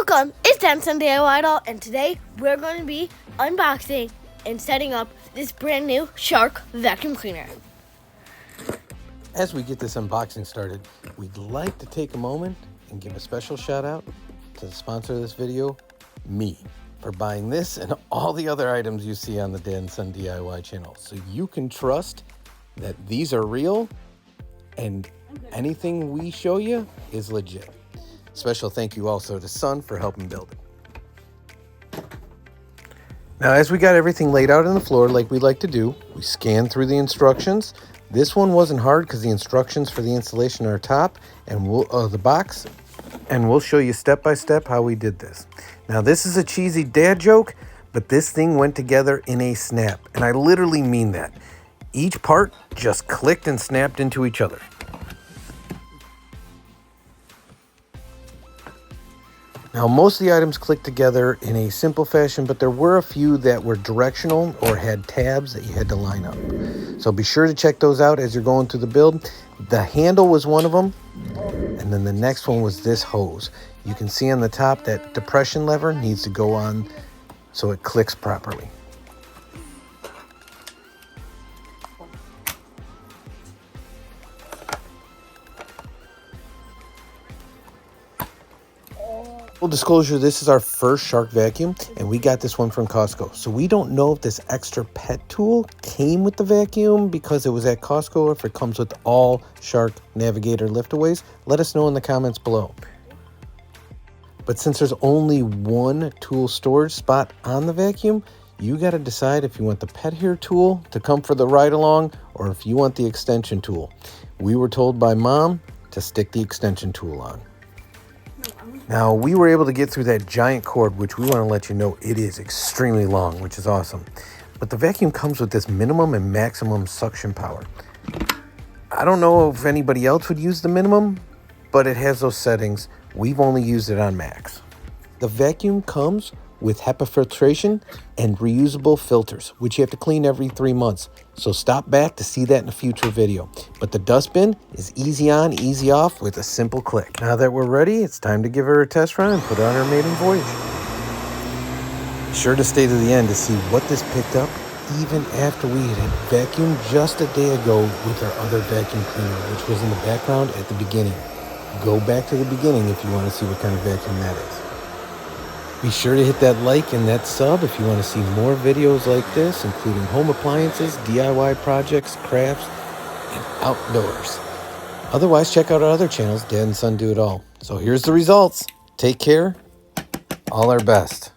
Welcome, it's Dan from DIY Doll, and today we're going to be unboxing and setting up this brand new Shark vacuum cleaner. As we get this unboxing started, we'd like to take a moment and give a special shout out to the sponsor of this video, me, for buying this and all the other items you see on the Dan Son DIY channel. So you can trust that these are real and anything we show you is legit. Special thank you also to Son for helping build it. Now, as we got everything laid out on the floor like we like to do, we scanned through the instructions. This one wasn't hard because the instructions for the installation are top and the box, and we'll show you step by step how we did this. Now, this is a cheesy dad joke, but this thing went together in a snap, and I literally mean that. Each part just clicked and snapped into each other. Now, most of the items clicked together in a simple fashion, but there were a few that were directional or had tabs that you had to line up. So be sure to check those out as you're going through the build. The handle was one of them, and then the next one was this hose. You can see on the top that depression lever needs to go on so it clicks properly. Full disclosure, this is our first Shark vacuum, and we got this one from Costco. So we don't know if this extra pet tool came with the vacuum because it was at Costco, or if it comes with all Shark Navigator liftaways. Let us know in the comments below. But since there's only one tool storage spot on the vacuum, you got to decide if you want the pet hair tool to come for the ride along or if you want the extension tool. We were told by Mom to stick the extension tool on. Now, we were able to get through that giant cord, which we want to let you know it is extremely long, which is awesome. But the vacuum comes with this minimum and maximum suction power. I don't know if anybody else would use the minimum, but it has those settings. We've only used it on max. The vacuum comes with HEPA filtration and reusable filters, which you have to clean every 3 months. So stop back to see that in a future video. But the dustbin is easy on, easy off with a simple click. Now that we're ready, it's time to give her a test run and put her on her maiden voyage. Be sure to stay to the end to see what this picked up even after we had vacuumed just a day ago with our other vacuum cleaner, which was in the background at the beginning. Go back to the beginning if you want to see what kind of vacuum that is. Be sure to hit that like and that sub if you want to see more videos like this, including home appliances, DIY projects, crafts, and outdoors. Otherwise, check out our other channels, Dad and Son Do It All. So here's the results. Take care. All our best.